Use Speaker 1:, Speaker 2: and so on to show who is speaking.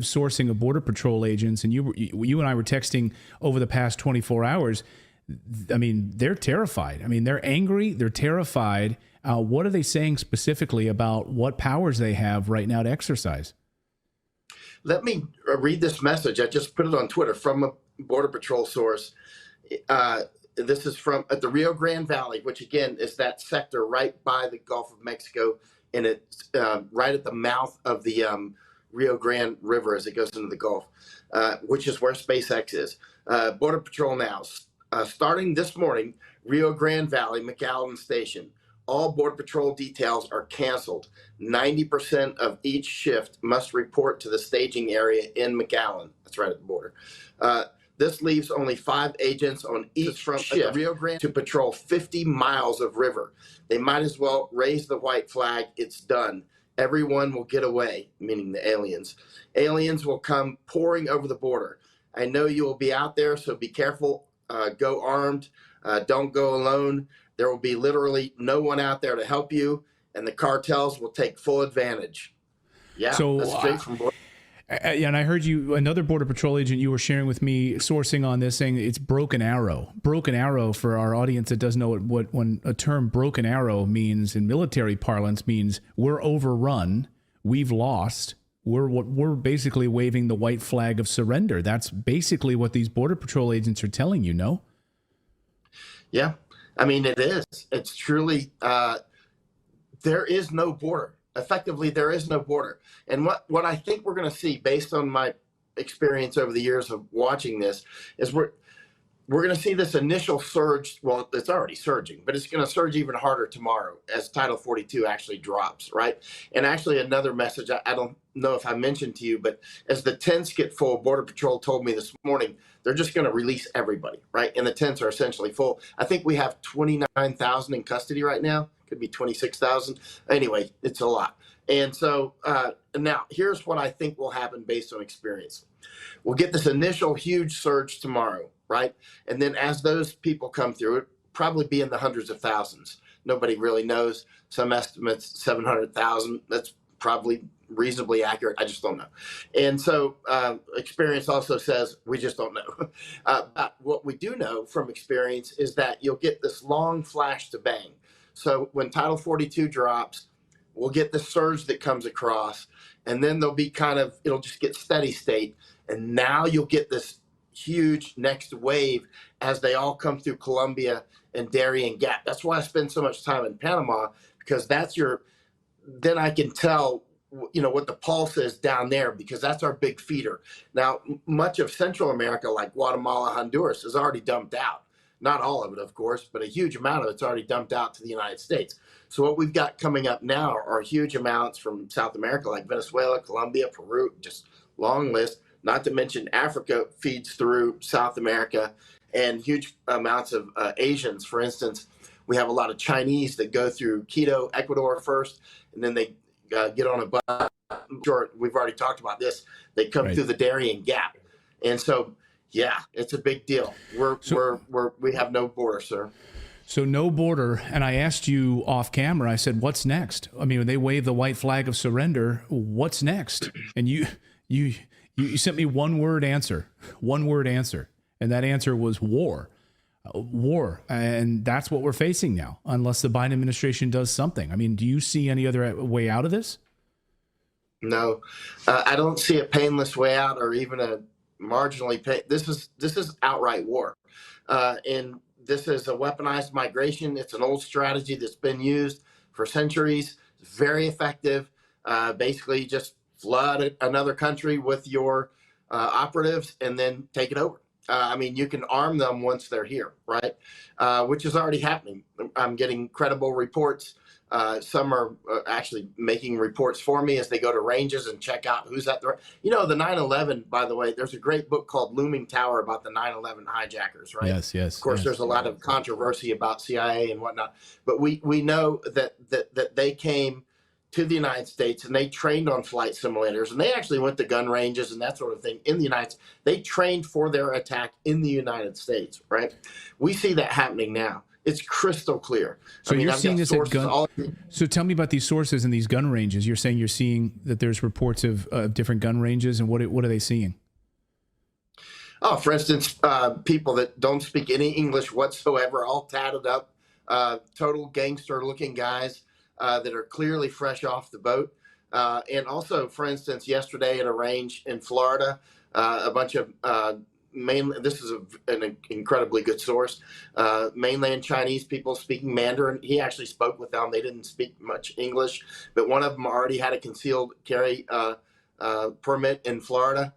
Speaker 1: sourcing of Border Patrol agents, and you and I were texting over the past 24 hours. I mean, they're terrified. I mean, they're angry. They're terrified. What are they saying specifically about what powers they have right now to exercise?
Speaker 2: Let me read this message. I just put it on Twitter from a Border Patrol source. This is from at the Rio Grande Valley, which again is that sector right by the Gulf of Mexico, and it's right at the mouth of the Rio Grande River as it goes into the Gulf, which is where SpaceX is. Border Patrol now. Starting this morning, Rio Grande Valley, McAllen Station. All Border Patrol details are canceled. 90% of each shift must report to the staging area in McAllen. That's right at the border. This leaves only 5 agents on each shift Rio Grande to patrol 50 miles of river. They might as well raise the white flag. It's done. Everyone will get away, meaning the aliens. Aliens will come pouring over the border. I know you will be out there, so be careful. Go armed. Don't go alone. There will be literally no one out there to help you, and the cartels will take full advantage. Yeah,
Speaker 1: so,
Speaker 2: that's straight from border.
Speaker 1: And I heard you, another Border Patrol agent you were sharing with me, sourcing on this, saying it's Broken Arrow. Broken Arrow, for our audience that doesn't know what when a term Broken Arrow means in military parlance, means we're overrun, we've lost, we're basically waving the white flag of surrender. That's basically what these Border Patrol agents are telling you, no?
Speaker 2: Yeah, I mean, it is. It's truly, there is no border. Effectively, there is no border. And what I think we're going to see, based on my experience over the years of watching this, is we're going to see this initial surge. Well, it's already surging, but it's going to surge even harder tomorrow as Title 42 actually drops, right? And actually, another message, I don't know if I mentioned to you, but as the tents get full, Border Patrol told me this morning, they're just going to release everybody, right? And the tents are essentially full. I think we have 29,000 in custody right now. Could be 26,000. Anyway, it's a lot. And so now here's what I think will happen based on experience. We'll get this initial huge surge tomorrow, right? And then as those people come through, it probably be in the hundreds of thousands. Nobody really knows. Some estimates 700,000. That's probably reasonably accurate. I just don't know. And so experience also says we just don't know. But what we do know from experience is that you'll get this long flash to bang. So when Title 42 drops, we'll get the surge that comes across, and then there'll be it'll just get steady state. And now you'll get this huge next wave as they all come through Colombia and Darien Gap. That's why I spend so much time in Panama, because then I can tell, what the pulse is down there, because that's our big feeder. Now, much of Central America, like Guatemala, Honduras, is already dumped out. Not all of it, of course, but a huge amount of it's already dumped out to the United States. So what we've got coming up now are huge amounts from South America, like Venezuela, Colombia, Peru, just long list. Not to mention Africa feeds through South America, and huge amounts of Asians. For instance, we have a lot of Chinese that go through Quito, Ecuador first, and then they get on a bus. Sure, we've already talked about this. They come through the Darien Gap. And so, yeah, it's a big deal. We have no border, sir.
Speaker 1: So no border. And I asked you off camera, I said, what's next? I mean, when they wave the white flag of surrender, what's next? And you sent me one word answer. And that answer was war. War. And that's what we're facing now, unless the Biden administration does something. I mean, do you see any other way out of this?
Speaker 2: No, I don't see a painless way out, or even a marginally this is outright war, and this is a weaponized migration. It's an old strategy that's been used for centuries. It's very effective. Basically, just flood another country with your operatives and then take it over. I mean, you can arm them once they're here, right? Which is already happening. I'm getting credible reports. Some are actually making reports for me as they go to ranges and check out who's at the, the 9/11, by the way, there's a great book called Looming Tower about the 9/11 hijackers, right?
Speaker 1: Yes.
Speaker 2: Of course, there's a lot of controversy about CIA and whatnot, but we know that they came to the United States and they trained on flight simulators, and they actually went to gun ranges and that sort of thing in the United States. They trained for their attack in the United States, right? We see that happening now. It's crystal clear.
Speaker 1: So you're
Speaker 2: I've
Speaker 1: seeing
Speaker 2: got
Speaker 1: this at
Speaker 2: sources
Speaker 1: gun.
Speaker 2: all.
Speaker 1: So tell me about these sources and these gun ranges. You're saying you're seeing that there's reports of different gun ranges, and what are they seeing?
Speaker 2: Oh, for instance, people that don't speak any English whatsoever, all tatted up, total gangster-looking guys that are clearly fresh off the boat. And also, for instance, yesterday at a range in Florida, a bunch of this is an incredibly good source, mainland Chinese people speaking Mandarin. He actually spoke with them. They didn't speak much English, but one of them already had a concealed carry permit in Florida.